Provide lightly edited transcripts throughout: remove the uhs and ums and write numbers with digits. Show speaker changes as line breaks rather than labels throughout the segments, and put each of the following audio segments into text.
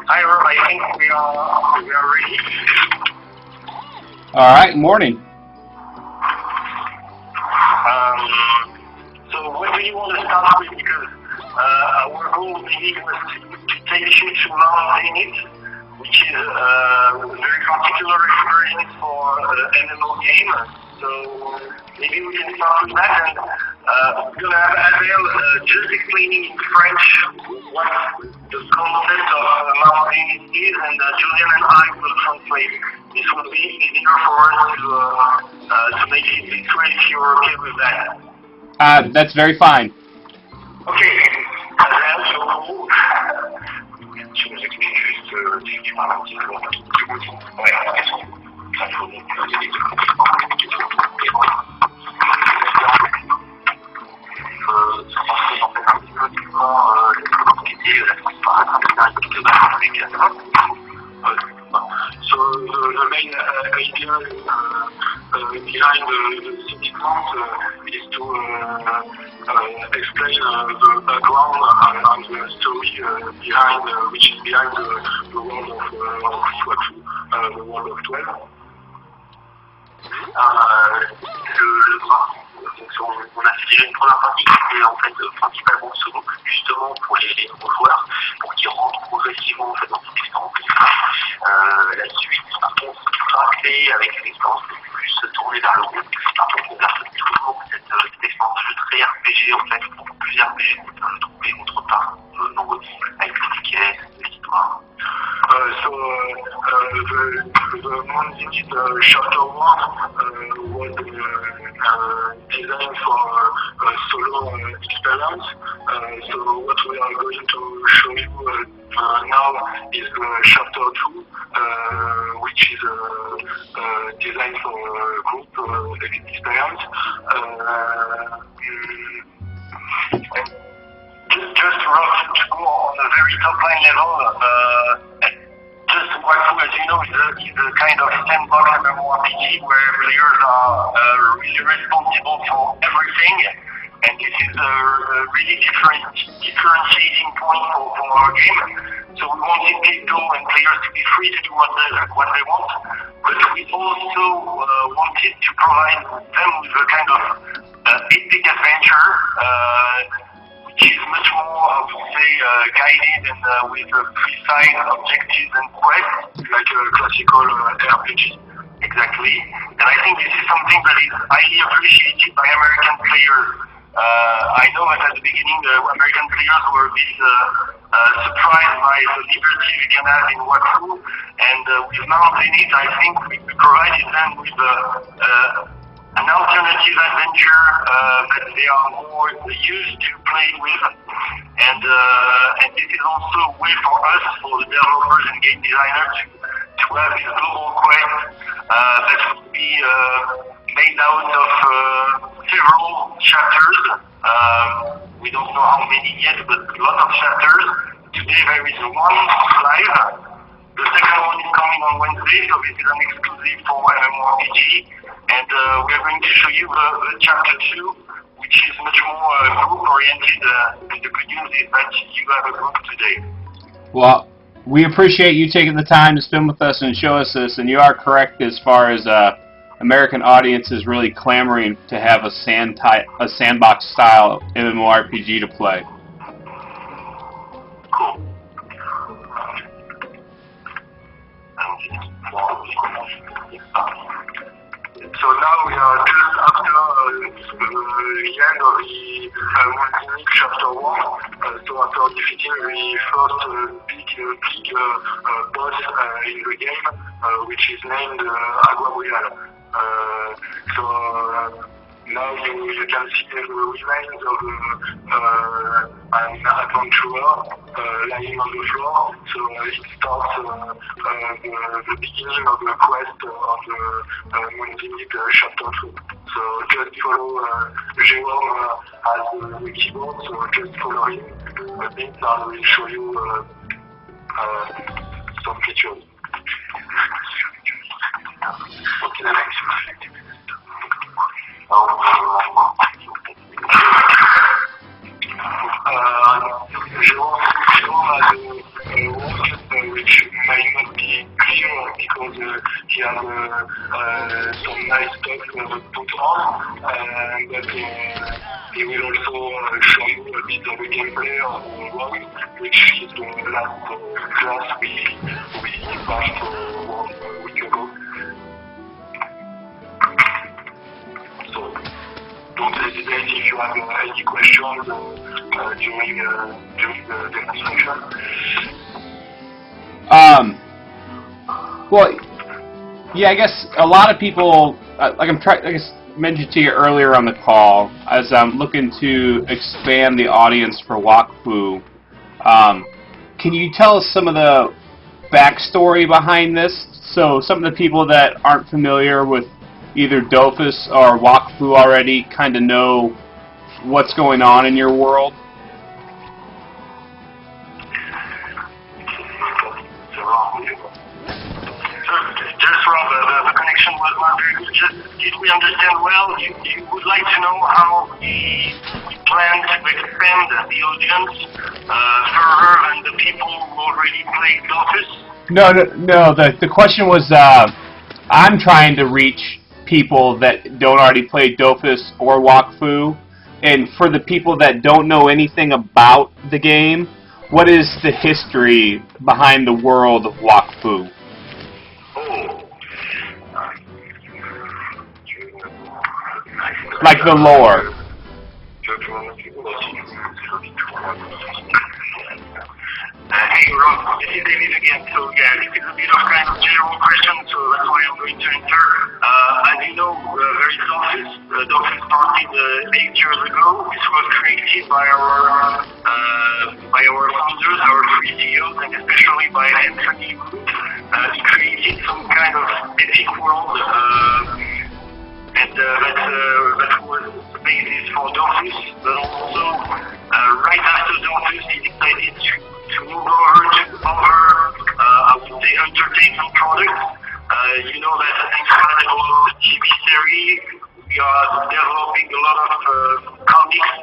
Hi, Rob. I think we are ready.
All right, morning.
So what do you want to start with? Because our goal maybe was to take you to Monetization, which is a very particular experience for MMO game. So maybe we can start with that, and we're going to have Adele just explaining in French what the concept of Monetization is, and Julian and I will translate. This will be easier for us to make it this way if you're okay with that.
That's very fine.
Okay, Adele, so tu nous expliques juste si tu parles un petit peu du bouton. Ouais, ça faut donc So the main idea behind the segment is to explain the background and the story behind, which is behind the world of Wakfu, the world of 12. On a fait une première partie qui était en fait principalement solo, justement pour les nouveaux joueurs, pour qu'ils rentrent progressivement en fait dans cette expérience. La suite, par contre, sera créée avec une expérience plus tournée vers le groupe. Par contre, on garde toujours cette expérience de jeu très RPG en fait, beaucoup plus RPG qu'on peut trouver autre part dans votre monde, avec les tickets, l'histoire. The Monetization Chapter 1 was designed for solo experience. So what we are going to show you now is Chapter 2, which is designed for group experience. Just to go on a very top line level, just Wakfu, as you know, is a kind of sandbox MMORPG where players are really responsible for everything, and this is a really differentiating point for our game. So we wanted people and players to be free to do what they want, but we also wanted to provide them with a kind of epic adventure, which is much more, I would say, guided and with precise objectives and quests, like a classical RPG. Exactly. And I think this is something that is highly appreciated by American players. I know that at the beginning, American players were a bit surprised by the liberty we can have in Wakfu, and with Monetization, I think we provided them with an alternative adventure that they are more used to playing with, and this is also a way for us, for the developers and game designers, to have this global quest that would be made out of several chapters. We don't know how many yet, but a lot of chapters. Today there is one live. The second one is coming on Wednesday, so this is an exclusive for MMORPG. And we are going to show you the chapter 2, which is much more group-oriented. And the good news is that you have a group today.
Well, we appreciate you taking the time to spend with us and show us this. And you are correct as far as American audiences really clamoring to have a sandbox-style MMORPG to play.
Cool. So now we are just after the end of the Monetization Chapter 1. So after defeating the first big boss in the game, which is named Grakulen. Now you can see the remains of an adventurer lying on the floor. So it starts the beginning of the quest of the Monetization Chapter 2. So just follow Jérôme as the keyboard, so just follow him a bit and we'll show you some features. Okay, next. Jérôme has worked with he has some nice stuff put on, but he will also show you a bit of the gameplay of the road, which is the last class we passed 1 week ago. So don't hesitate if you have any questions during the demonstration.
Well, yeah, I guess a lot of people, like I mentioned to you earlier on the call, as I'm looking to expand the audience for Wakfu. Can you tell us some of the backstory behind this? So some of the people that aren't familiar with either Dofus or Wakfu already kind of know what's going on in your world?
Just Rob, the connection was not very good. Just, did we understand well? You would like to know how we plan to expand the audience further than the people who already played Dofus?
No. The question was, I'm trying to reach people that don't already play Dofus or Wakfu, and for the people that don't know anything about the game, what is the history behind the world of Wakfu? Like the lore.
Hey Rob, this is David again. So yeah, this is a bit of kind of general question, so that's why I'm going to answer. As you know, very Dofus started 8 years ago. This was created by our founders, our 3 CEOs, and especially by Anthony. He created some kind of epic world, and that was the basis for Dofus. But also, right after Dofus, he decided to move over to other, I would say, entertainment products. You know that inside of the TV series, we are developing a lot of comics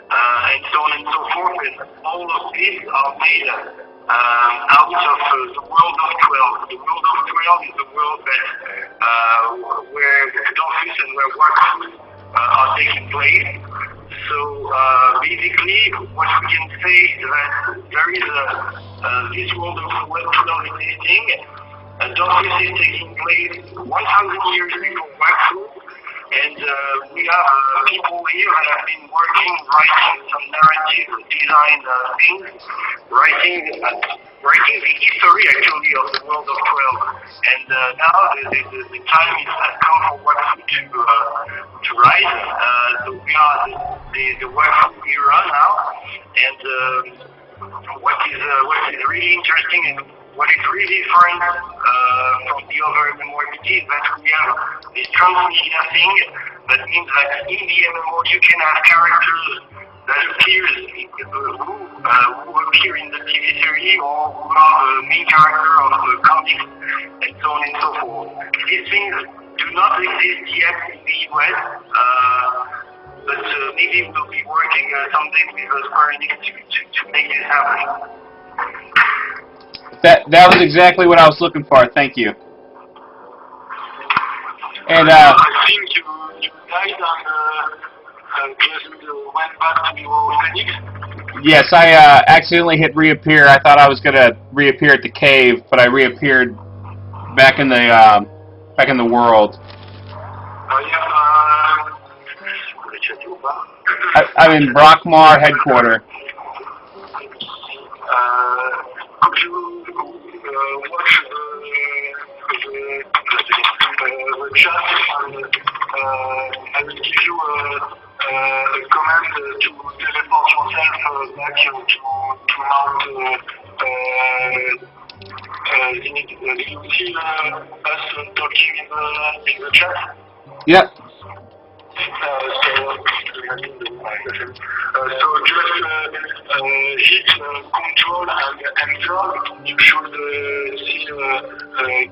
and so on and so forth. And all of these are made out of the world of 12. The world of 12 is the world that where Dofus and where Wakfu are taking place. So basically, what we can say is that there is this world of web 12 existing. Dofus is taking place 1,000 years before Wakfu, and we have people here that have been working, writing some narrative design things, writing the history actually of the world of 12. And now the time is come for Wakfu to rise. So we are the Wakfu era now, and what is really interesting and what is really different from the other MMORPG is that we have this transmedia thing. That means that in the MMO you can have characters that who appear in the TV series or who are the main character of the comics and so on and so forth. These things do not exist yet in the US, but maybe we'll be working someday with Square Enix to make this happen.
That was exactly what I was looking for. Thank you. And
I think you died and just went back to your Phoenix.
Yes, I accidentally hit reappear. I thought I was gonna reappear at the cave, but I reappeared back in the world. I'm in Brockmar headquarters.
Could you watch the chat and I will give you a command to teleport yourself back to Mount do you see us talking in the chat?
Yep.
So just hit Control and Enter. You should see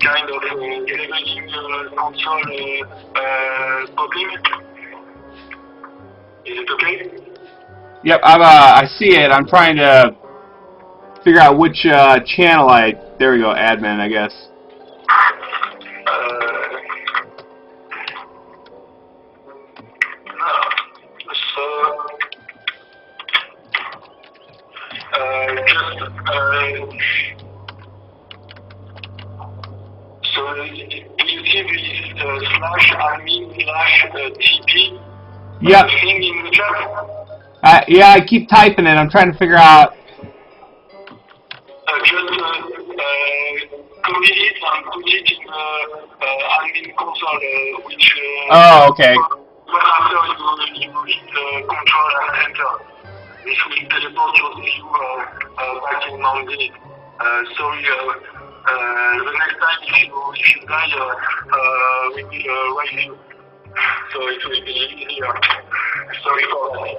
kind of elevating console popping. Is it okay?
Yep, I see it. I'm trying to figure out which channel there we go, admin, I guess.
So do you see this slash admin slash TP
Yep.
thing in the chat?
Yeah, I keep typing it. I'm trying to figure out.
Just copy it and put it in the admin console, which
Oh, okay.
but after you hit control and enter. This will teleport you back in Monday. Sorry, the next time if you die, we will raise you. So it will be easier. Sorry for that.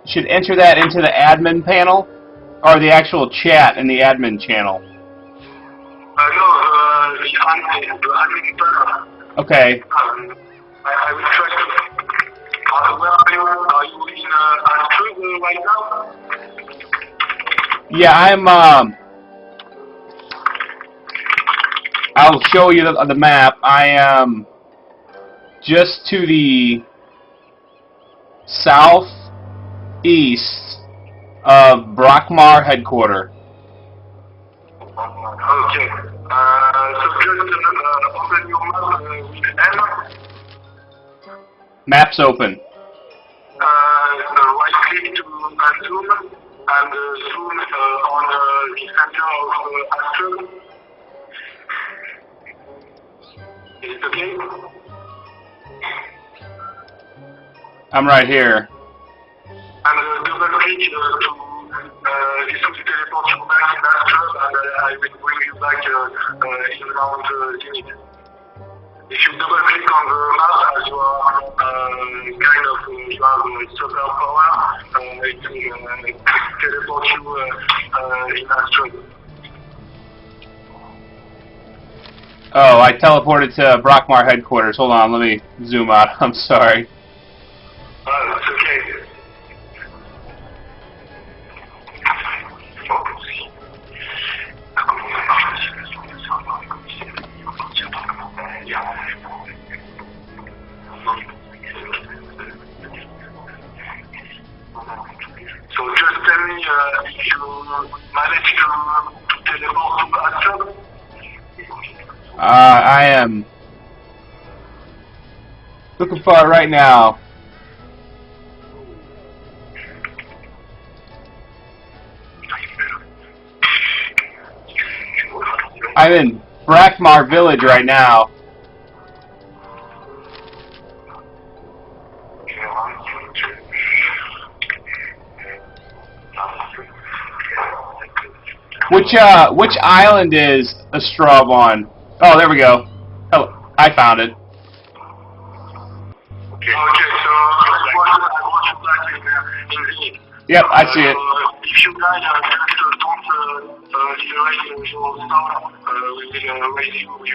Should enter that into the admin panel, or the actual chat in the admin channel?
No, the admin panel.
Okay.
I will try to. Where are you? Are you in Astrid right now?
Yeah, I'm. I'll show you the map. I am just to the southeast of Brakmar headquarters.
Okay. So just open your map with M.
Map's open.
Right click to unzoom and zoom on the center of Astrid. Is it okay?
I'm right here.
And double click to this will teleport you back in Astrid, and I will bring you back in Mount Zenith. If you double click on the map, as you are kind of you have solar power, it will teleport you in Astrid.
Oh, I teleported to Brakmar headquarters. Hold on, let me zoom out. I'm sorry.
It's okay. So just tell me if you manage to teleport to Astrid.
I am looking for it right now. I'm in Brakmar village right now. Which island is a straw on? Oh, there we go. Oh, I found it.
Okay, so I want you back in Zenith.
Yep, I see it.
If you guys just don't liberate your stuff, we will raise you with a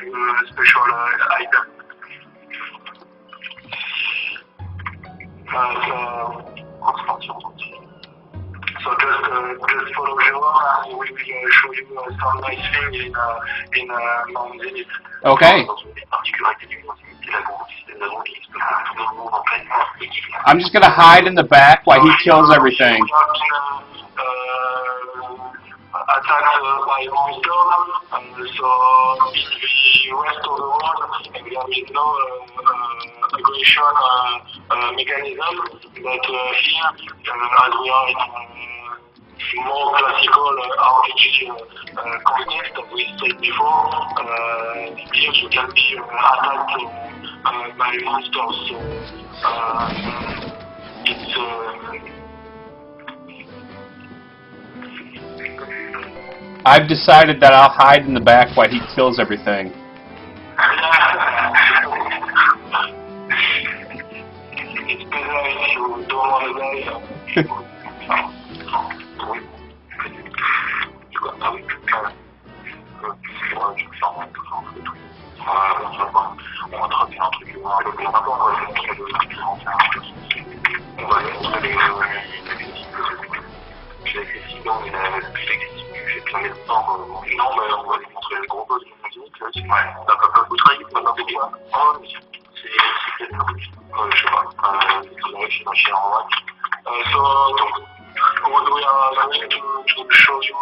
special item. So just follow Jérôme and we will show you some nice thing in Mount Zenith.
Okay. I'm just gonna hide in the back while he kills everything.
Attacked by monsters, so in the rest of the world there is no aggression mechanism, but here, as we are in more classical RPG context, as we said before, here you can be attacked by monsters, so it's
I've decided that I'll hide in the back while he kills everything.
it's better if you don't want to die. On va on est plus flexible, j'ai plein de temps. Non, mais on va lui montrer les gros boss de musique. Ouais, t'as pas peur de travailler, t'as pas peur de quoi? C'est peut-être un peu, je sais pas, je suis dans chez en vrai. So, donc, we are going to show you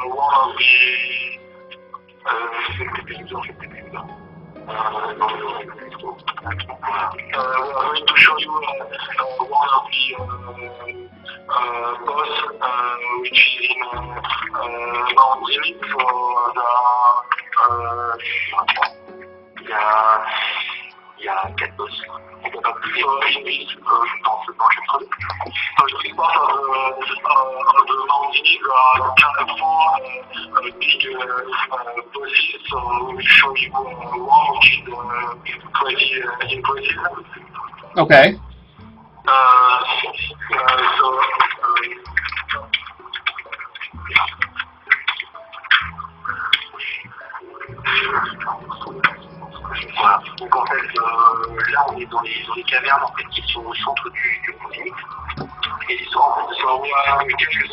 one of the we are going to show you one of the boss which is in Monetization for the il y a 4 boss. On peut pas plus dans ce chapitre 2. So it is part of the Monetization, there are 4 big bosses, so we will show you one which is pretty impressive.
Okay.
Voilà. Donc en fait, là on est dans les cavernes en fait qui sont au centre du continent. Et ils sont en fait vraiment le personnage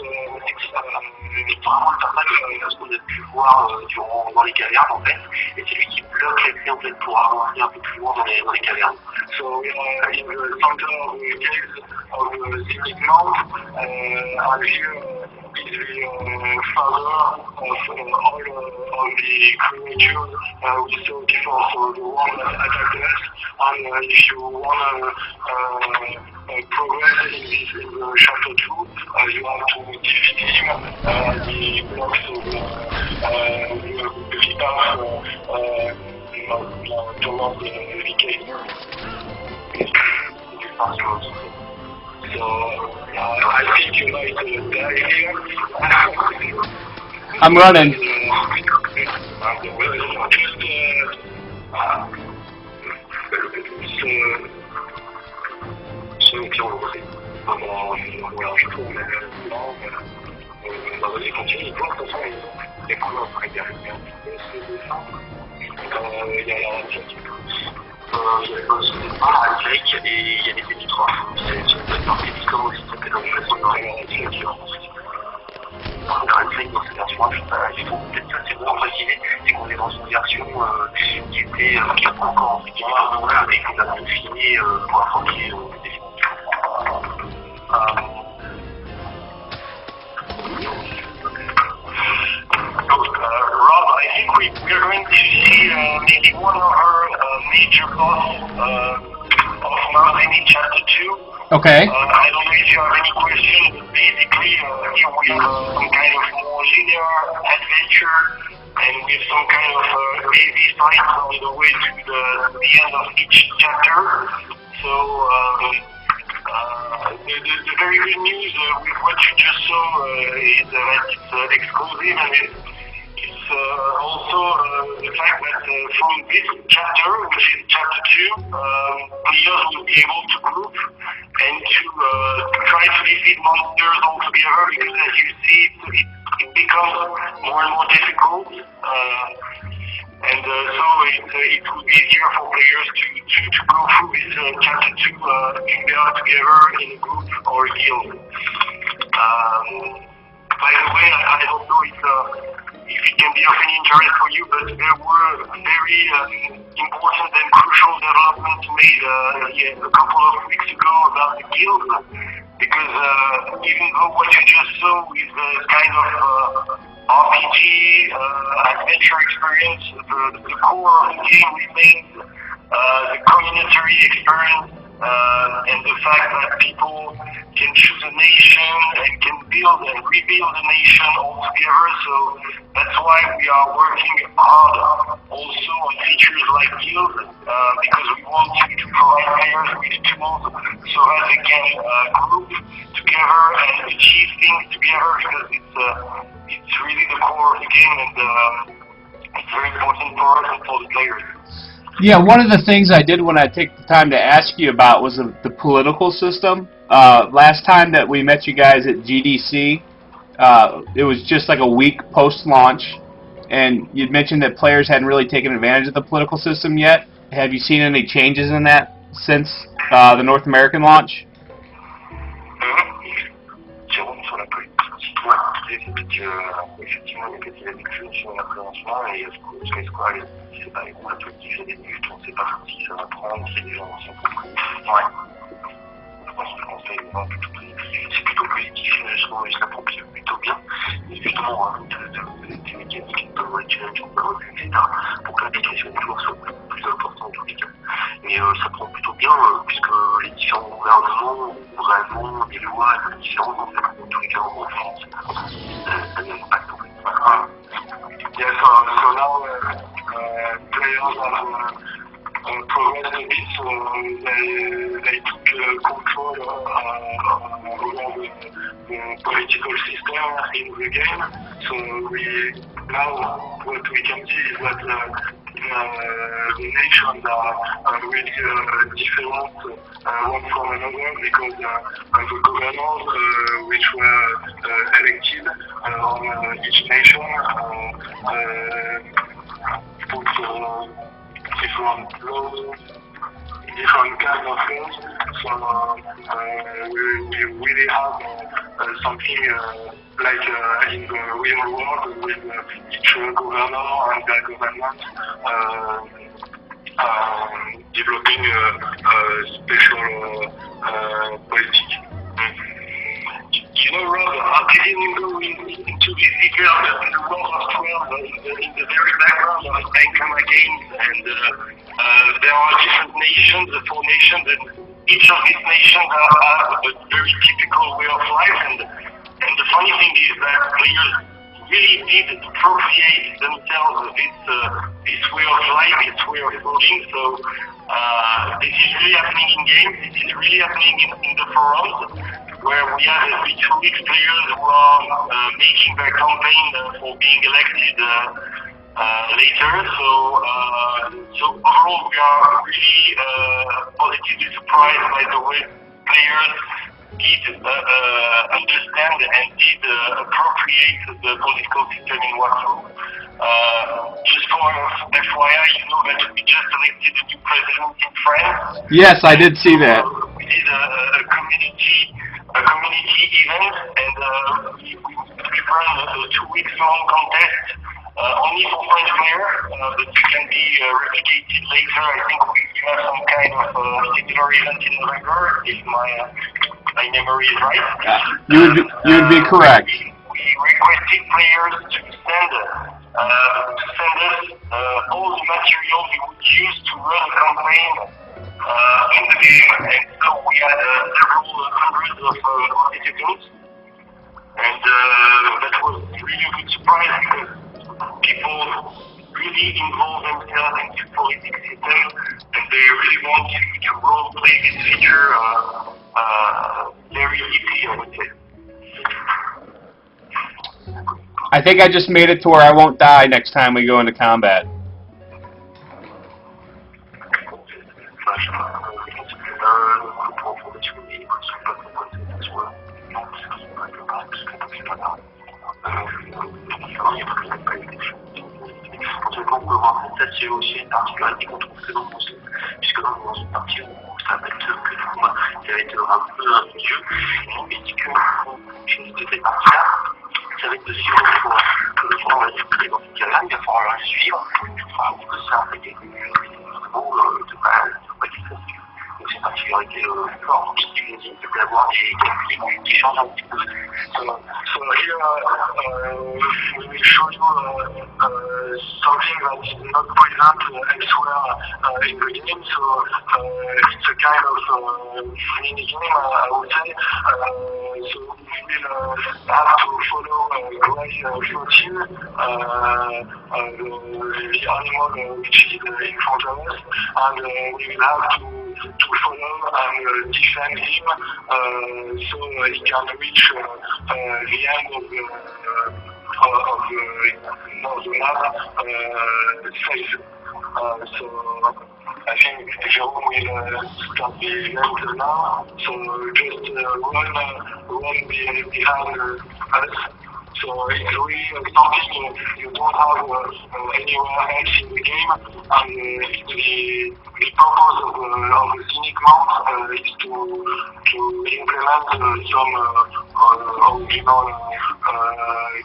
ce qu'on a pu voir dans les cavernes en fait. Et c'est lui qui bloque l'accès en fait pour avancer un peu plus loin dans les cavernes. So we are in the center of the caves of the Zenith Mount, and here is the father of all of the creatures we saw before, so the one that attacked us, and if you want to progress in the chapter 2, you have to defeat him, the blocks of the path towards the cave. So, I think you might die here.
I'm running.
Il y a des émitroires. C'est une partie qui commence à s'appeler dans une façon de dans cette version, il faut peut-être c'est moins préciser, c'est qu'on est dans une version qui n'a pas encore entre guillemets mais qu'on a confiné pour affronter les défis. Rob, I think we are going to see maybe one of her major boss of Monetization Chapter 2.
Okay.
I don't know if you have any questions, but basically here we have some kind of more linear adventure, and we have some kind of crazy fights on the way to the end of each chapter. So the very good news with what you just saw is that it's exclusive, and it's also the fact that from this chapter, which is chapter 2, players will be able to group and to try to defeat monsters all together, because as you see, it becomes more and more difficult. And so it will be easier for players to go through this chapter 2 if they are together in a group or a guild. By the way, I don't know if it can be of any interest for you, but there were very important and crucial developments made a couple of weeks ago about the guild, because even though what you just saw is kind of RPG adventure experience, the core of the game remains the community experience, and the fact that people can choose a nation and can build and rebuild a nation all together. So that's why we are working hard also on features like guild, because we want to provide players with tools so that they can group together and achieve things together, because it's really the core of the game, and it's very important for us and for the players.
Yeah, one of the things I did want to take the time to ask you about was the political system. Last time that we met you guys at GDC, it was just like a week post-launch, and you'd mentioned that players hadn't really taken advantage of the political system yet. Have you seen any changes in that since the North American launch?
c'est qu'effectivement, il y a des dynamiques sur la prévention et ce qu'est-ce quoi, c'est pas les groupes qui fait des minutes, on ne sait pas si ça va prendre, si les gens sont compris. Ouais. Je pense que le conseil c'est plutôt positif, je trouve que ça fonctionne plutôt bien. Et justement, on rajoute des mécaniques de challenge, on peut revenir, etc. pour que l'application du joueur soit plus importante en tous les cas. Mais ça prend plutôt bien, puisque les différents gouvernements, vraiment, les lois différentes, en fait, dans tous les cas, en France, ça a un impact en fait. Yes, so now players have progressed a bit, so they took control over the political system in the game. So now what we can see is that the nations are really different one from another because the governors which were elected on each nation put different laws, different kinds of laws. So we really have something like in the real world with each governor and their government developing special policy. You know, Rob, I didn't go into this detail, but in the world of 12, in the very background of Ankama games, and there are different nations, 4 nations, and each of these nations have a very typical way of life, and the funny thing is that players really did appropriate themselves this way of life, this way of thinking, so this is really happening in games, this is really happening in the forums, where we have every 2 weeks players who are making their campaign for being elected later. So overall, we are really positively surprised by the way players did understand and did appropriate the political system in Wakfu. Just for FYI, you know that we just elected a new president in France.
Yes, I did see that.
We did a community event, and we run a 2 weeks long contest only for French players, but it can be replicated later. I think we have some kind of similar event in November, if my memory is right.
You would be correct.
We requested players to send us all the material we would use to run a campaign in the game, and so we had several hundreds of participants, and that was really a good surprise because people really involve themselves into politics system, and they really want to role play this feature very deeply, I would say.
I think I just made it to where I won't die next time we go into combat.
C'est aussi une particularité qu'on trouve très dangereuse, puisque dans une partie où ça va être que le combat, ça va être un peu un jeu, et on dit que une de ces parties-là, ça va être de suivre que le forum va circuler dans ce cas-là, il va falloir le suivre, il faudra un petit peu s'arrêter, de pas qu'il fasse. Donc c'est une particularité forte, qui tu dis, d'avoir des gameplays qui changent un petit peu. So here we will show you something that is not present elsewhere in the game. So it's a kind of mini game, I would say. So we will have to follow Gray 14, the animal which is in front of us, and we will have to follow and defend him so he can reach the end of the map safe. So I think Jerome will start the event now. So just run behind us. So it's really something you don't have anywhere else in the game, and the purpose of the Cynic mount is to implement some original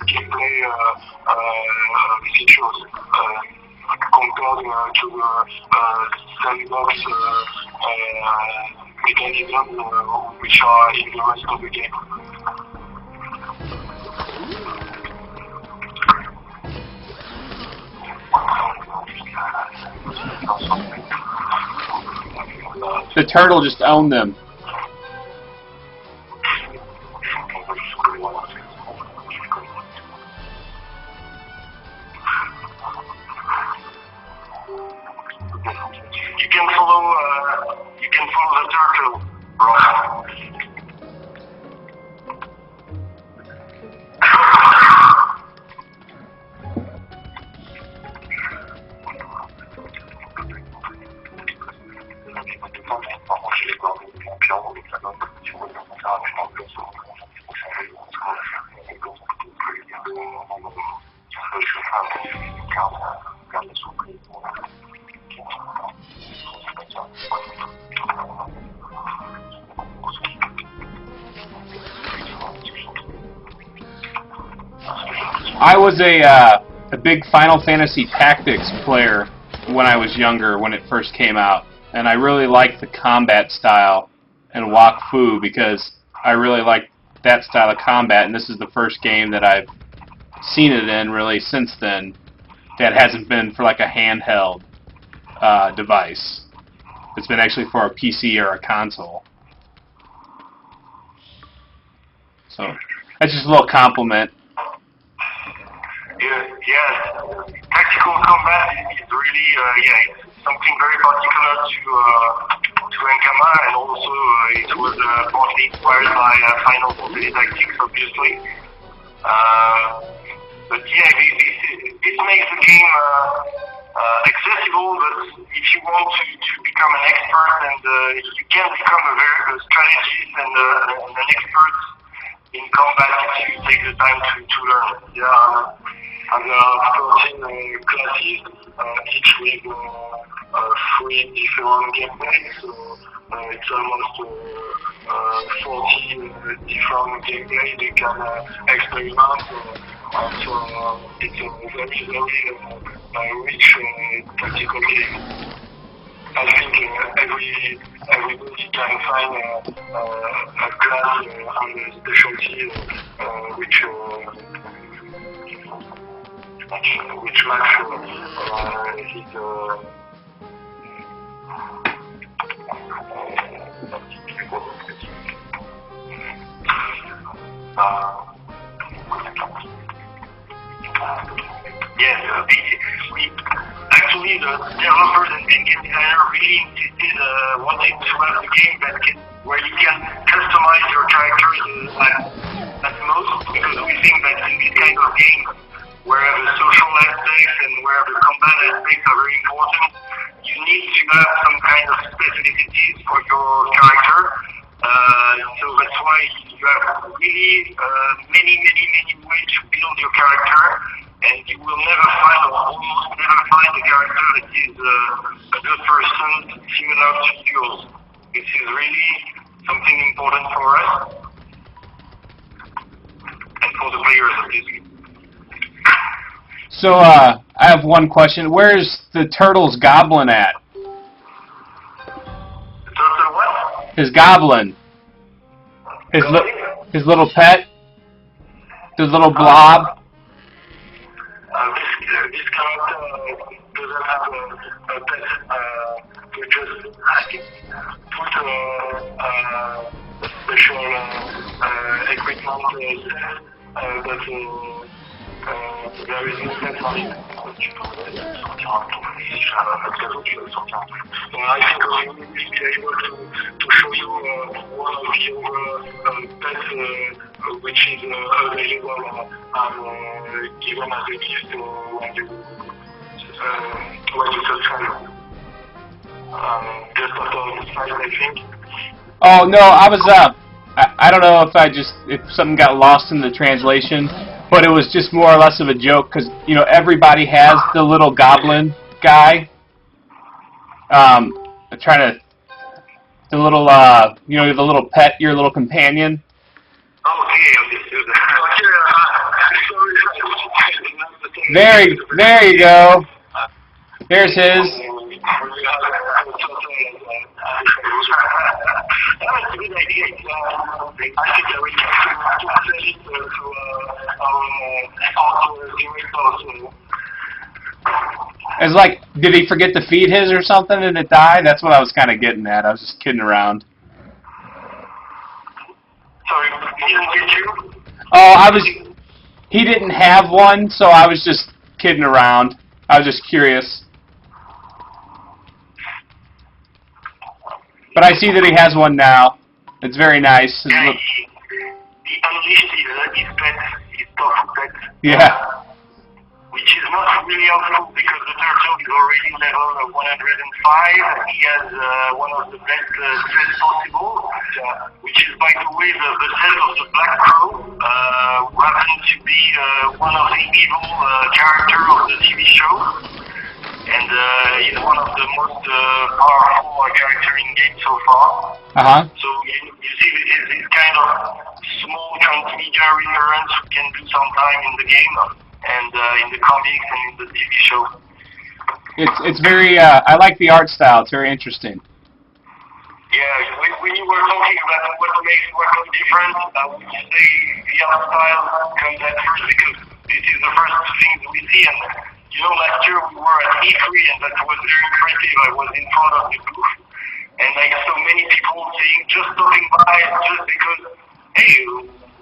gameplay features compared to the sandbox mechanisms which are in the rest of the game.
The turtle just owned them.
You can follow the turtle, Ross.
I was a big Final Fantasy Tactics player when I was younger, when it first came out, and I really liked the combat style in Wakfu because I really liked that style of combat, and this is the first game that I've seen it in really since then that hasn't been for like a handheld device. It's been actually for a PC or a console. So that's just a little compliment.
Yes. Tactical combat is really it's something very particular to Ankama, and also it was partly inspired by Final Fantasy Tactics, obviously. But yeah, this makes the game accessible. But if you want to become an expert, and you can become a strategist and an expert in combat if you take the time to learn. And there are 13 classes, each with 3 different gameplays, so it's almost 40 different gameplays you can experiment. So it's a very, very rich tactical game. I think everybody can find a class and a specialty which match his yes, actually the developers and game designer really insisted wanting to have a game where you can customize your characters at most, because we think that in this kind of game, where the social aspects and where the combat aspects are very important, you need to have some kind of specificities for your character. So that's why you have really many ways to build your character, and you will never find, or almost never find, a character that is 100% similar to yours. This is really something important for us and for the players, obviously.
So, I have one question. Where's the turtle's goblin at?
The turtle what?
His goblin. His little pet? His little blob?
This character doesn't have a pet. We just put a special equipment set, but there is no pet on it. I think we will be able to show you one of the other pets which is available even as a gift when you subscribe. Just after the site, I think.
Oh no, I was I don't know if something got lost in the translation, but it was just more or less of a joke because everybody has the little goblin guy. The little the little pet, your little companion.
Okay, understood. Okay,
There you go. There's his.
That's a good idea. I think I will sell it to our director.
It's like, did he forget to feed his or something and it died? That's what I was kind of getting at. I was just kidding around.
Sorry, he didn't get you?
Oh, he didn't have one, so I was just kidding around. I was just curious. But I see that he has one now. It's very nice.
Yeah, he unleashed his pet, his tough pet.
Yeah.
Which is not really helpful because the turtle is already level 105. He has one of the best sets possible, which is, by the way, the set of the Black Crow, who happens to be one of the evil characters of the TV show. And he's one of the most powerful characters in game so far. So you see this kind of small transmedia reference we can do sometime in the game, and in the comics and in the TV show.
It's very, I like the art style. It's very interesting.
Yeah, when you were talking about what makes Wakfu different, I would say the art style comes at first because this is the first thing we see. And you know, last year we were at E3 and that was very impressive. I was in front of the booth and I saw many people saying, just stopping by just because, hey,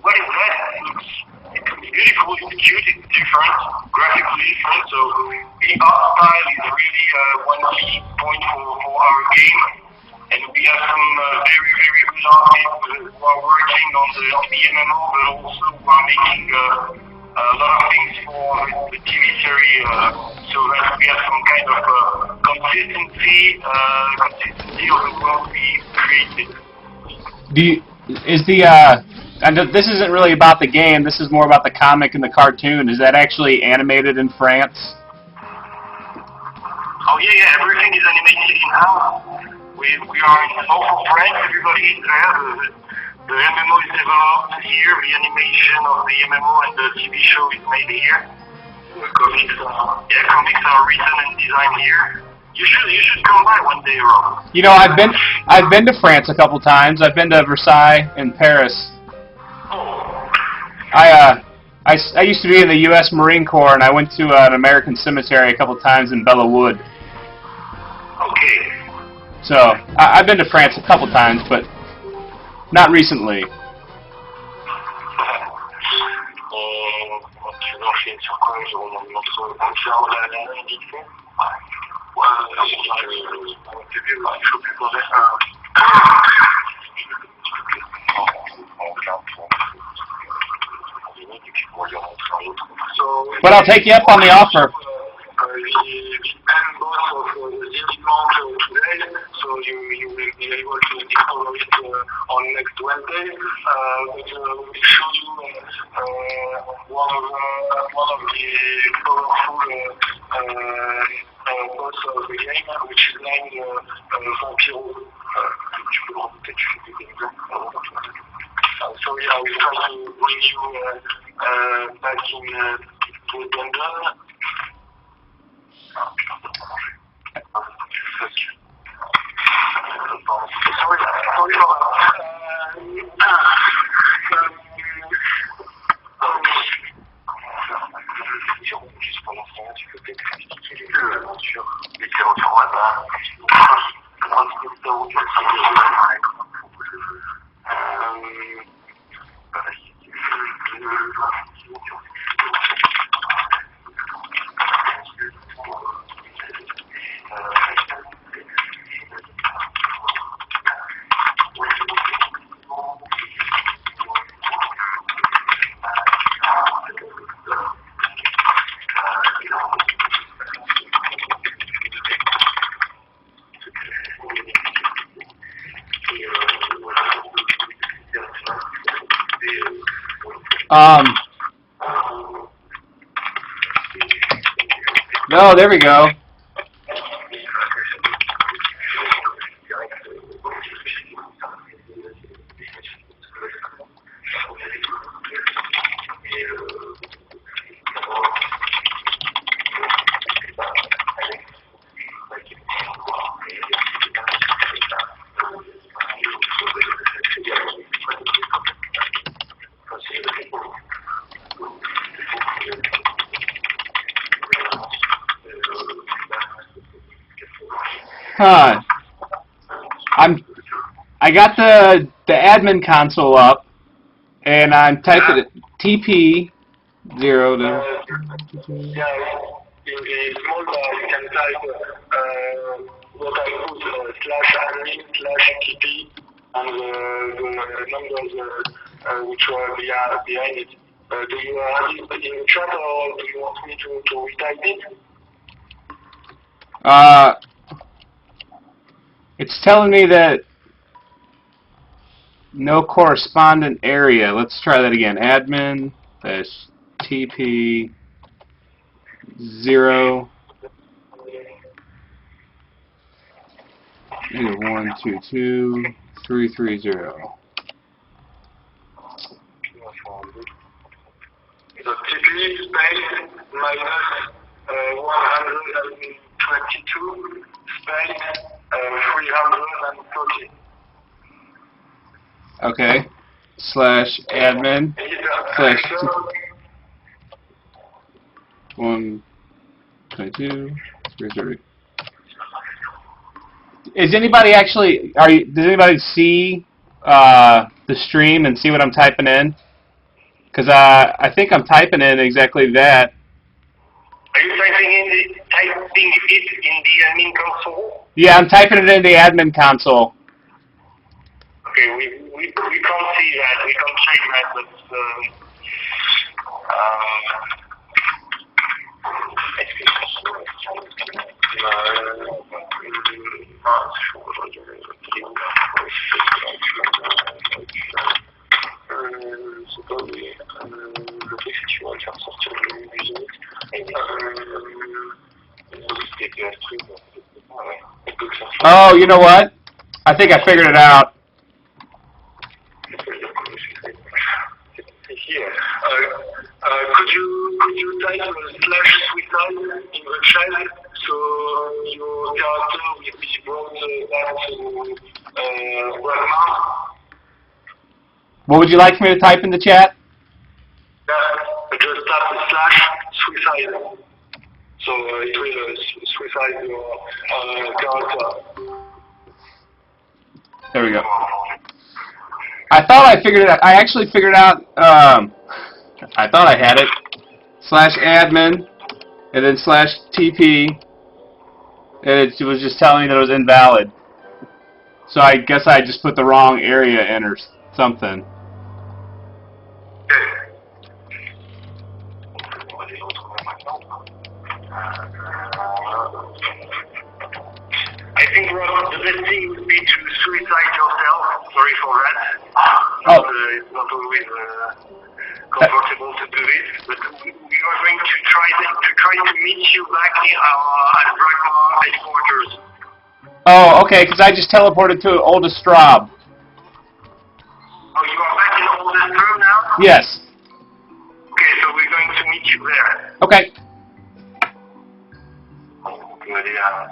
what is that? It looks beautiful, it's cute, it's different, graphically different. So the art style is really one key point for our game. And we have some very, very good artists who are working on the MMO, but also who are making a lot of things for the TV series, so that we have some kind of consistency of the world we created.
And this isn't really about the game, this is more about the comic and the cartoon. Is that actually animated in France?
Oh yeah, everything is animated in-house. We are in the north of France, everybody is there. The MMO is developed here, the animation of the MMO and the TV show is made here. The comics are written and designed here. You should come by one day, Rob.
You know, I've been to France a couple times. I've been to Versailles and Paris.
Oh.
I used to be in the U.S. Marine Corps, and I went to an American cemetery a couple times in Bella Wood.
Okay.
So I've been to France a couple times, but not recently. But I'll take you up on the offer.
So you will be able to discover it on next Wednesday. But we will show you one of the powerful boss of the game, which is named Vampiro. So yeah, we try to bring you back to London. Sorry for juste pendant ce temps, tu peux peut-être expliquer l'aventure, les aventures au hasard, un petit peu d'aventure qui
No, there we go. Huh. I got the admin console up, and I'm typing it TP 0 to.
Yeah, in the small bar you can type what I put /admin /tp and the numbers which were behind it. Do you have it in the chat or do you want me to retype it?
It's telling me that no correspondent area. Let's try that again. Admin -tp 0 -122 330.
The TP space minus 122 space 330.
Okay. /admin /122 330. Is anybody actually? Does anybody see the stream and see what I'm typing in? Because I think I'm typing in exactly that.
Are you typing it in the admin console?
Yeah, I'm typing it in the admin console.
Okay, we can't see that. We can't check that, but
Oh, you know what? I think I figured it out.
Here, could you type /suicide in the chat so your character will be brought back to Ragnar?
What would you like me to type in the chat?
Just type /suicide. So it will suicide your character.
There we go. I thought I figured it out. I actually figured out. I thought I had it. /admin and then /tp, and it was just telling me that it was invalid. So I guess I just put the wrong area in or something.
I think, Rob, the best thing would be to suicide yourself. Sorry for that. It's not always comfortable to do this, but we are going to try to meet you back at Ragnar headquarters.
Oh, okay, because I just teleported to Old Straub.
Oh, you are back in Old Straub now?
Yes.
Okay, so we're going to meet you there.
Okay.
Good, yeah.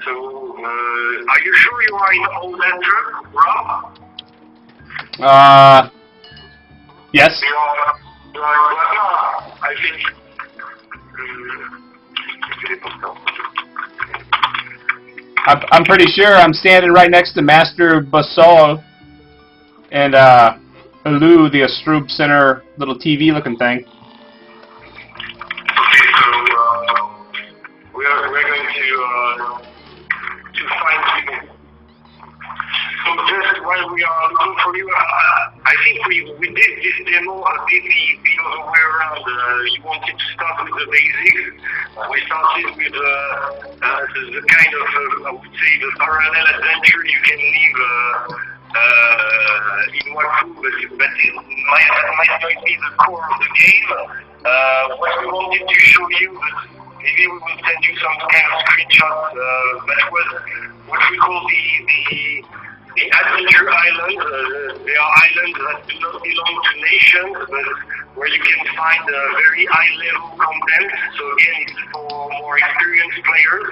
So, are you sure you are in Old Straub, Rob?
Yes.
You are in Ragnar, I think.
I'm pretty sure I'm standing right next to Master Basol and Lou, the Astrub Center little TV looking thing.
Okay, so we're going to find you. So just while we are looking for you, I think we did this demo a bit the other way around. You wanted to start with the basics. We started with the kind of, I would say, the parallel adventure you can live in Wakfu, but it might not be the core of the game. What we wanted to show you, but maybe we will send you some kind of screenshots, but it was what we call the adventure islands. They are islands that do not belong to nations, but where you can find very high-level content. So again, it's for more experienced players.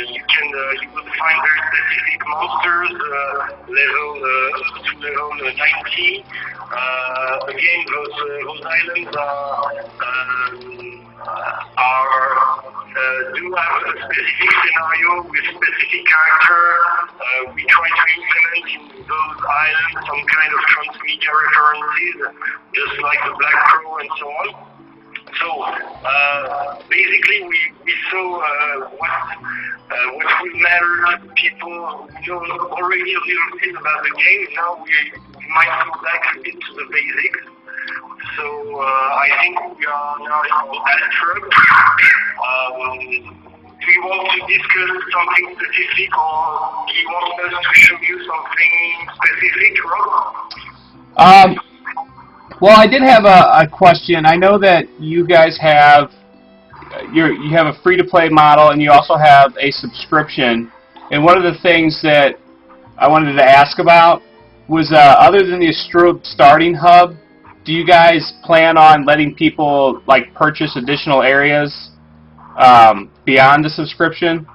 You will find very specific monsters, level to level 90. Again, those islands do have a specific scenario with specific character. We try to implement in those islands some kind of transmedia references, just like the Black Crow and so on. So basically, we saw what will matter to people who know already a little bit about the game. Now we might go back a bit to the basics. So I think we are now at Trump. Do you want to discuss something specific, or do you want us to show you something specific, Rob?
Well, I did have a question. I know that you guys have you have a free-to-play model, and you also have a subscription. And one of the things that I wanted to ask about was, other than the starting hub, do you guys plan on letting people like purchase additional areas beyond the subscription?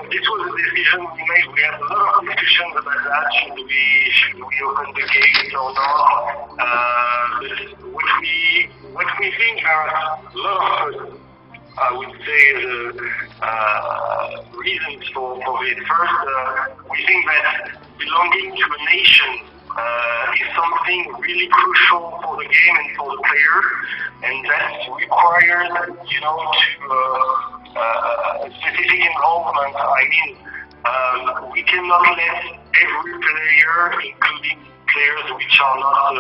This was a decision we made. We had a lot of discussions about that. Should we open the gates or not? What we think are a lot of, I would say, the reasons for this. First, we think that belonging to a nation is something really crucial for the game and for the player, and that requires, specific involvement. I mean, we cannot let every player, including players which are not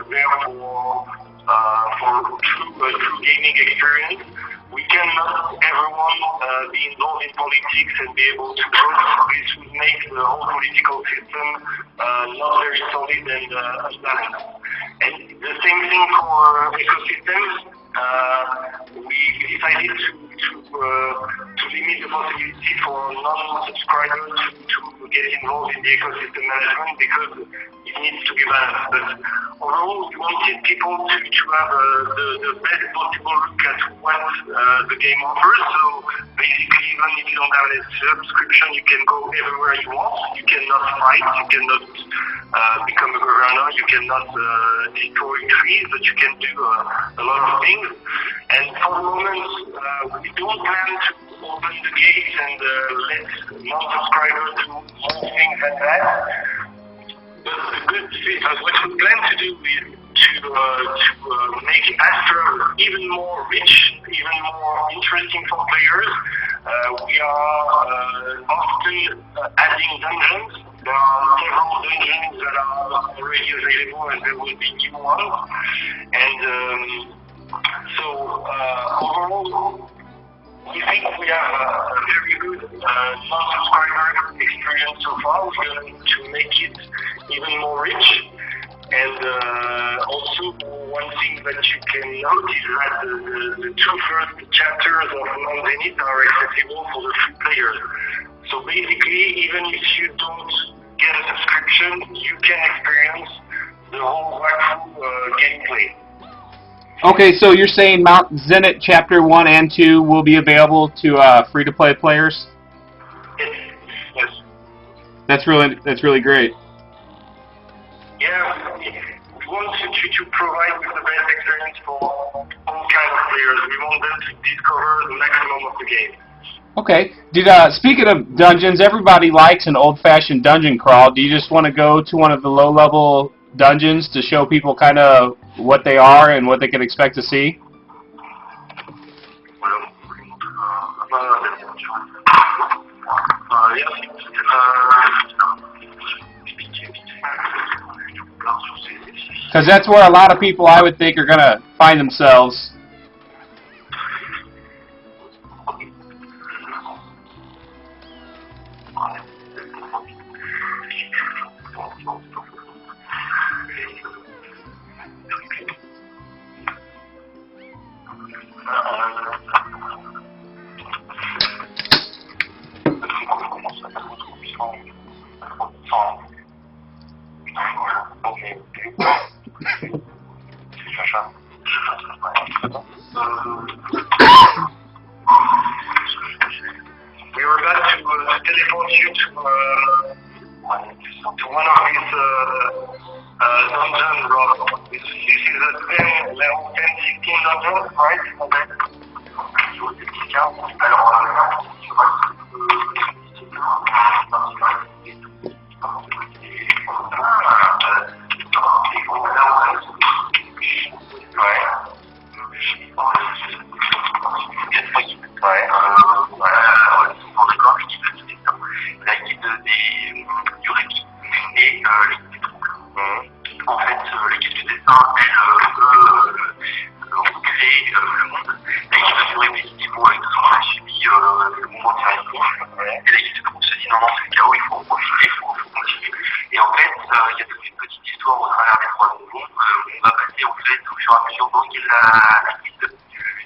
there for true gaming experience. We cannot everyone be involved in politics and be able to vote. This would make the whole political system not very solid and unbalanced. And the same thing for ecosystems. We decided to limit the possibility for non-subscribers to get involved in the ecosystem management because it needs to be balanced. But overall, we wanted people to have the best possible look at what the game offers. So basically, even if you don't have a subscription, you can go everywhere you want. You cannot fight, you cannot become a governor, you cannot destroy trees, but you can do a lot of things. And for the moment, we don't plan to open the gates and let non-subscribers do more things than that. But the good thing, what we plan to do is to make Astra even more rich, even more interesting for players. We are often adding dungeons. There are several dungeons that are already available, and there will be new ones. And so overall, we think we have a very good non-subscriber experience so far. We're going to make it even more rich. And also, one thing that you can note is that the two first chapters of Non-Zenith are accessible for the free players. So basically, even if you don't get a subscription, you can experience the whole Wakfu gameplay.
Okay, so you're saying Mount Zenith Chapter 1 and 2 will be available to free-to-play players?
Yes.
That's really great.
Yeah, we want to provide with the best experience for all kinds of players. We want them to discover the maximum of the game.
Okay. Speaking of dungeons, everybody likes an old-fashioned dungeon crawl. Do you just want to go to one of the low-level dungeons to show people kind of what they are and what they can expect to see? Because that's where a lot of people, I would think, are going to find themselves.
We were about to teleport you to one of these dungeon, Rob. This is a 10, level 10, 16 dungeon, right? Okay. En fait, l'équipe du dessin, elle peut créer le monde. L'équipe de durée définitivement avec son alchimie, le mouvement directement. Et l'équipe de groupe se dit non, non, c'est le chaos, il faut en profiter, il faut continuer. Et en fait, il y a toute une petite histoire au travers des trois mouvements. On va passer en fait au fur et à mesure donc la suite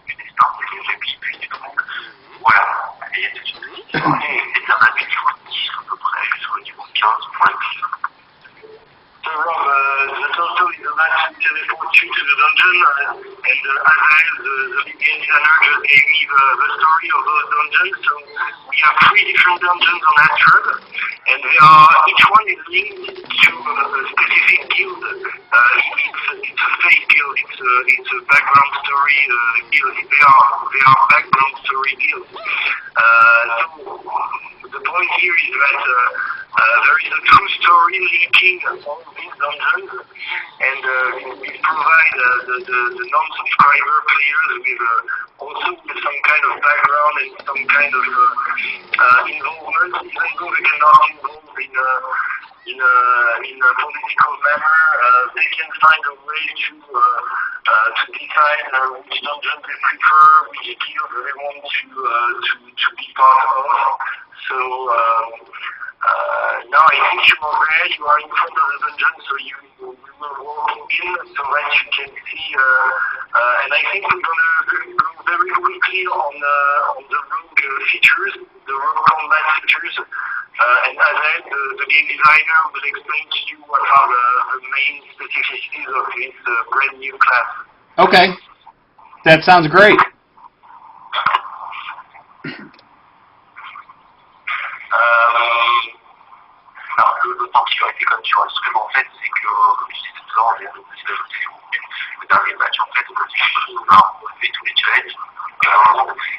du destin, et puis du tout. Voilà. Et c'est une petite histoire. Et ça va du niveau 10 à peu près jusqu'au niveau 15 pour la plus. So Rob, the total is about to teleport you to the dungeon, and Azael, the lead game designer, just gave me the story of those dungeons. So we have 3 different dungeons on Astrud, and they are, each one is linked to a specific guild. It's a fake guild, it's a background story guild. They are background story guilds. So the point here is that there is a true story linking all these dungeons, and we provide the non-subscriber players with also with some kind of background and some kind of involvement, even though they cannot involve in a political manner. They can find a way to decide which dungeon they prefer, which guild they want to be part of. So now I think you are there, you are in front of the dungeon, so we will walk in so that you can see, and I think we're going to go very quickly on the rogue features, the rogue combat features, and Azael, the game designer, will explain to you what are the main specificities of this brand new class.
Okay, that sounds great.
Alors, le particularité comme sur Instrument, en fait, c'est que, comme je disais tout à l'heure, on vient d'ajouter le dernier match, en fait, on fait tous les challenges,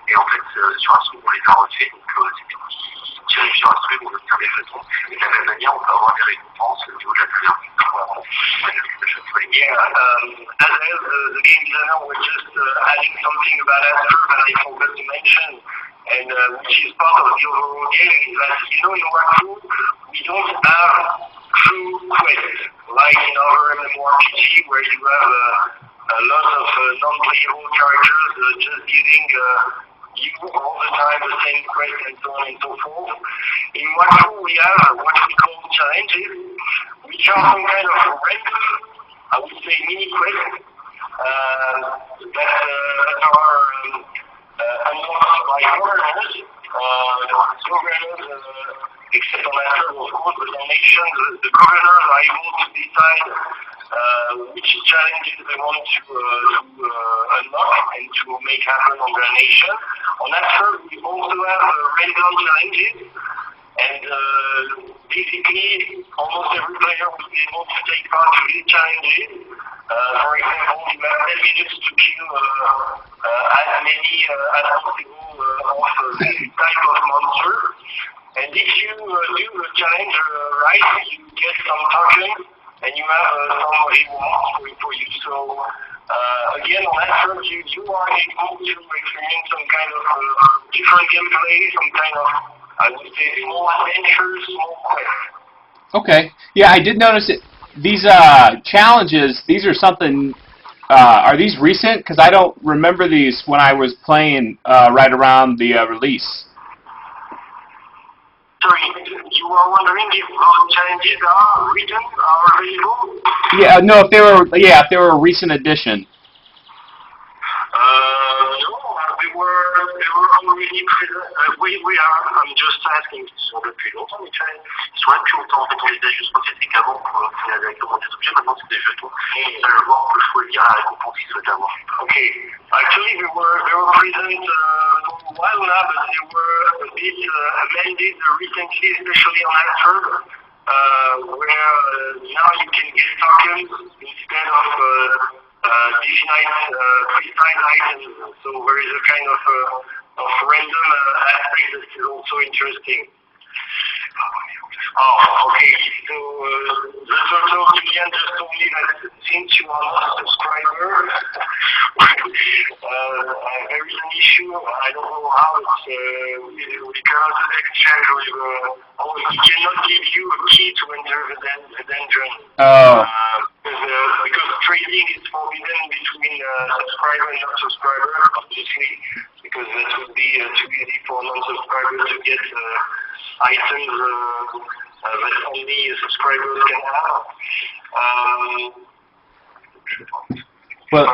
et en fait, sur Instrument, on les a refaits, donc c'est des petits challenges sur Instrument, on obtient des jetons, et de la même manière, on peut avoir des récompenses au niveau de la valeur du temps. Yeah, Azael, the game designer, was just adding something about Astro that I forgot to mention. And which is part of the overall game, is that, in Wakfu, we don't have true quests, like in other MMORPG, where you have a lot of non-playable characters just giving you all the time the same quest and so on and so forth. In Wakfu, we have what we call challenges, which are some kind of random, I would say, mini-quests that are unlocked by governors, except on Astro, of course, but on nations, the governors are able to decide which challenges they want to unlock and to make happen on their nation. On Astro, we also have random challenges, and basically, almost every player will be able to take part in these challenges. For example, you have 10 minutes to kill as many as possible of this type of monster. And if you do the challenge right, you get some tokens, and you have some rewards for you. So, again, on that front, you are able to experience some kind of different gameplay, some kind of, I would say, small adventures, small quests.
Okay. Yeah, I did notice it. These challenges, these are something, are these recent? Because I don't remember these when I was playing right around the release.
Sorry, you are wondering if those challenges are written, are available?
Yeah, no, if they were a recent addition.
No, they were already present. I'm just asking. Ils sont depuis longtemps, Michael. Ils sont là depuis longtemps. En fait, on les a juste refait, c'est qu'avant, on pouvait directement des objets, maintenant c'est des jetons. Et ça, le joueur peut choisir la récompense qu'il souhaite avoir. Okay. Actually, they were present for a while now, but they were a bit amended recently, especially on Astro, where now you can get tokens instead of definite precise items. So there is a kind of random aspect that is also interesting. Oh, okay. So the total Julian just told me that since you are not a subscriber, there is an issue. I don't know how it's, we cannot exchange with, he cannot give you a key to enter the dungeon.
Oh.
Because trading is forbidden between subscriber and non-subscriber, obviously, because that would be too easy for non-subscribers to get items that only subscribers can have.
Well,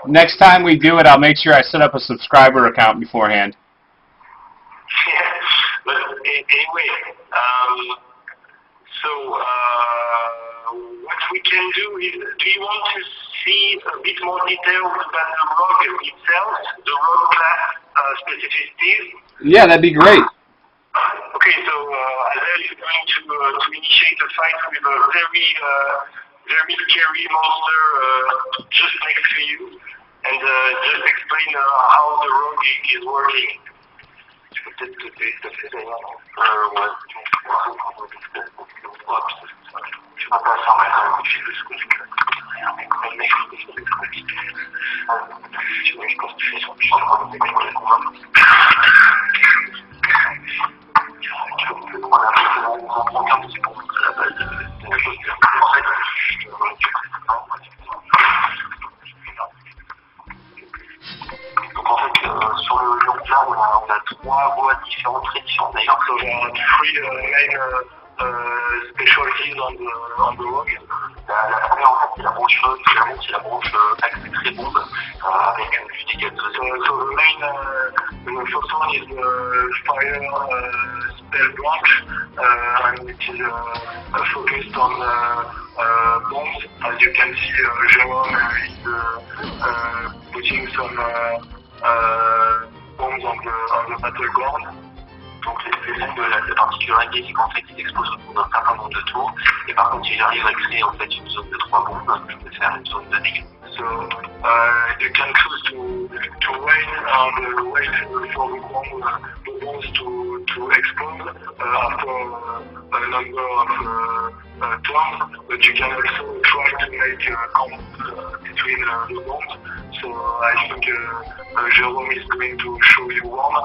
next time we do it, I'll make sure I set up a subscriber account beforehand.
Yeah, but anyway, so what we can do is, do you want to see a bit more details about the rogue itself, the rogue class specificities?
Yeah, that'd be great.
Okay, so Adele is going to initiate a fight with a very scary monster just next to you, and just explain how the rogue is working. Tu peux peut-être te déplacer d'ailleurs. Ouais. Je ne vais pas faire mal, je suis juste que un mec, je pense que tu fais son petit donc en fait, sur le long terme, on a trois voies différentes, très différentes d'ailleurs. So there are three main specialties on the rogue. La première en fait c'est la branche c'est la branche accès très bombe avec du dégât de so the main the first one is fire spell branch and it is focused on bombs. As you can see, Jérôme is putting some bombs on the battleground. Donc les bombes, la particularité c'est qu'en fait ils explosent autour d'un certain nombre de tours, et par contre si j'arrive à créer en fait une zone de 3 bombes, je peux faire une zone de dégâts. So you can choose to wait for the bombs to explode after a number of turns, but you can also try to make a combo between the bombs. So I think Jérôme is going to show you one.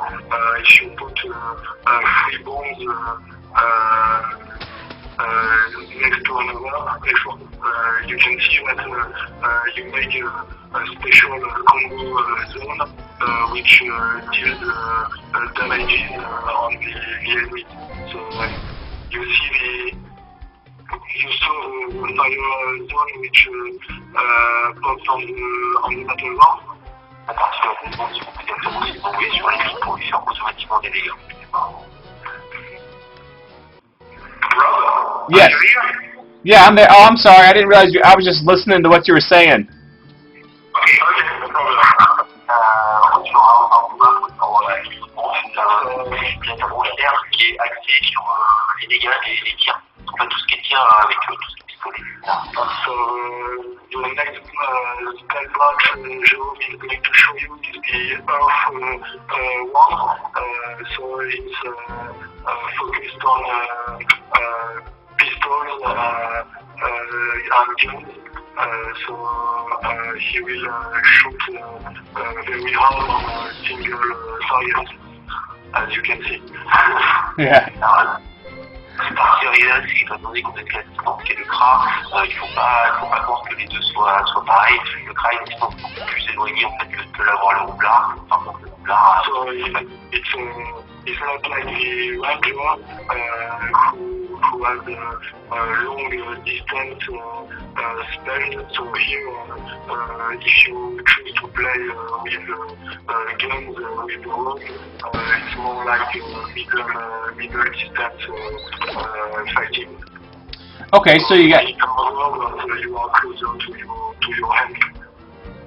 If you put 3 bombs next to another, you can see that you make a special combo zone which deals damages on the enemy. So you saw the fire zone which pops on the battleground. À partir de la seconde, il faut peut-être aussi tomber sur les lignes pour lui faire automatiquement des dégâts. Rob,
yes.
are you here?
Yeah, I'm there. Oh, I'm sorry. I didn't realize I was just listening to what you were saying.
Okay, no problem. Tu auras un peu la branche R qui est axée sur les dégâts et les tirs. En fait, tout ce qui est tir avec tout ce qui est pistolet. So, the next spell block Jérôme is going to show you is the Earth one. So it's focused on pistols and guns. So he will shoot very hard on single targets, as you can see.
Yeah.
C'est particulier, c'est étant donné qu'on est de la distance qui est le CRA, il faut pas croire que les deux soient pareils. Le CRA est une distance beaucoup plus éloignée en fait que de l'avoir le roublard. Par contre, le roublard. So it's not like the Ranger who has long distance spell. So here, if you choose to play with guns with the rogue, it's more like middle distance fighting.
Okay, so you got.
You are closer to your hand.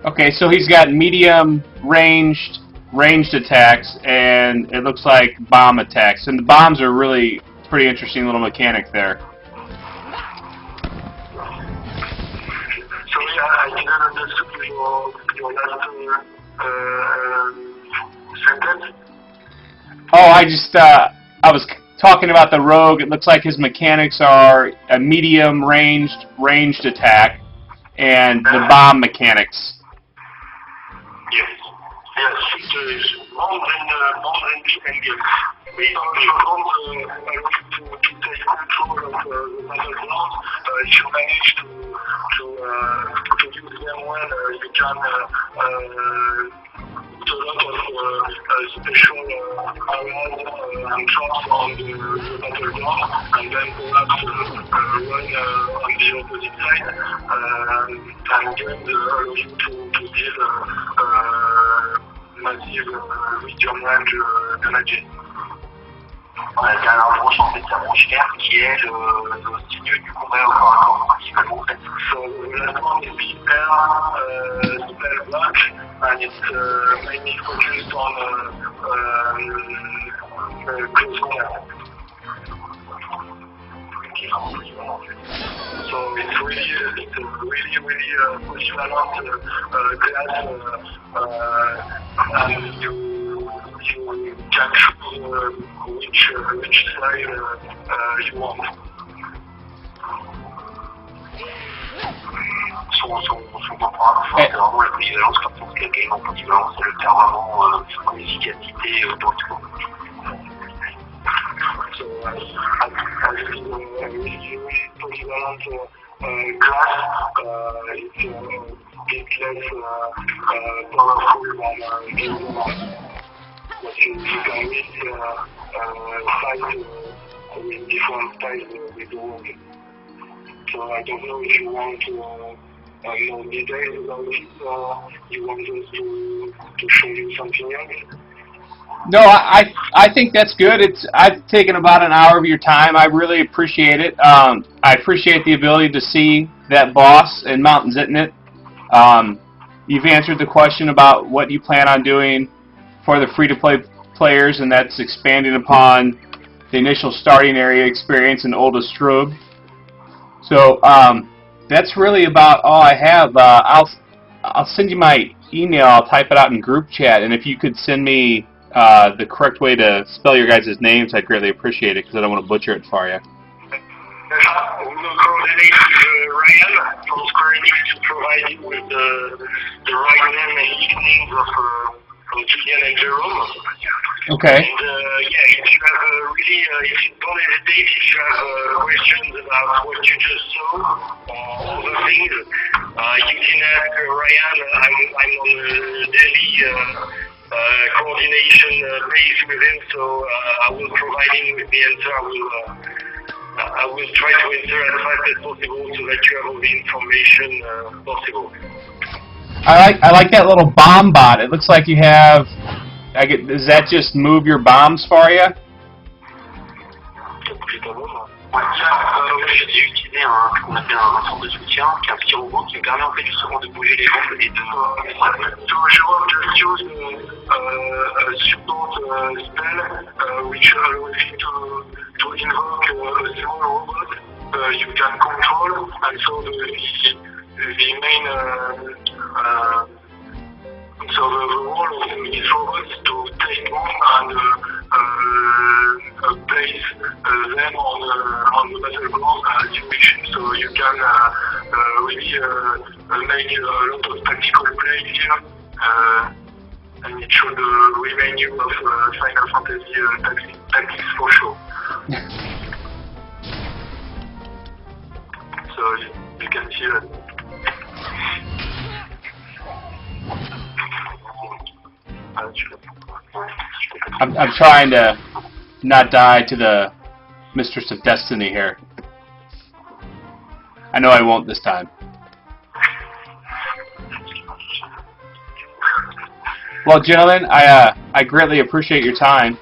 Okay, so he's got medium ranged attacks, and it looks like bomb attacks. And the bombs are really pretty interesting little mechanic there.
Sorry, I didn't understand your last sentence.
Oh, I was talking about the rogue. It looks like his mechanics are a medium ranged attack, and the bomb mechanics.
Yes, it's more than defending. We don't allow to take control of the battleground. If you manage to use them well, you can put a lot of special areas and traps on the battleground, and then perhaps run on the opposite side, and gain allow you to deal massive medium range damage. On a dernière branche en fait, la branche verte qui est le signe du combat au corps à corps principalement en fait. So the last one is the spell block, and it's mainly focused on close combat. So it's really polyvalent class, and you can choose which side you want. Son comparable, c'est vraiment la polyvalence, comme pour le game en polyvalence, c'est le terme vraiment son efficacité automatiquement. So I feel a really polyvalent class. It's a bit less powerful than the other one. But you can really fight with different styles with the rogue. So I don't know if you want to know details about it, or you want us to show you something else.
No, I think that's good. I've taken about an hour of your time. I really appreciate it. I appreciate the ability to see that boss in Mount Zitnit. You've answered the question about what you plan on doing for the free-to-play players, and that's expanding upon the initial starting area experience in Oldest Strub. So that's really about all I have. I'll send you my email. I'll type it out in group chat, and if you could send me the correct way to spell your guys' names, I'd greatly appreciate it, because I don't want to butcher it for you.
We will coordinate with Ryan from Square Enix to provide you with the right name and nicknames of Julian and Jerome.
Okay.
And if you have if you don't hesitate, if you have questions about what you just saw or other things, you can ask Ryan. I'm on a daily coordination base with him, so I will provide him with the answer. I will try to answer as fast as possible so that you have all the information possible.
I like that little bomb bot. It looks like you have. Does that just move your bombs for you?
J'ai utilisé ce qu'on appelle un ensemble de soutien, qui est un petit robot qui me permet en fait justement de bouger les bombes et de... So Jerome just used a support spell which allows you to invoke a small robot you can control, and so the main so the role of this robot is to take bomb and place them on the battleground as you wish. So you can really make a lot of tactical play here, and it should remind you of Final Fantasy tactics for sure. So you can see that.
I'm trying to not die to the Mistress of Destiny here. I know I won't this time. Well, gentlemen, I greatly appreciate your time.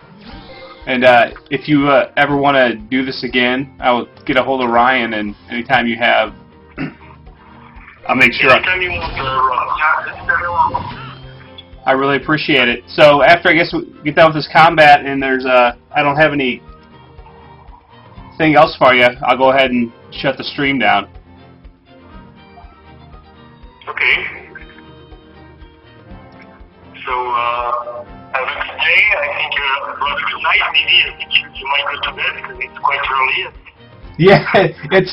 And if you ever want to do this again, I will get a hold of Ryan, and anytime you have, I'll make sure.
Anytime you want, yeah, anytime you want.
I really appreciate it. So after I guess we get done with this combat, and there's I don't have anything else for you, I'll go ahead and shut the stream down.
Okay. So have a good day. I think have a good night. Maybe I think you might go to bed because it's quite early.
Yeah, it's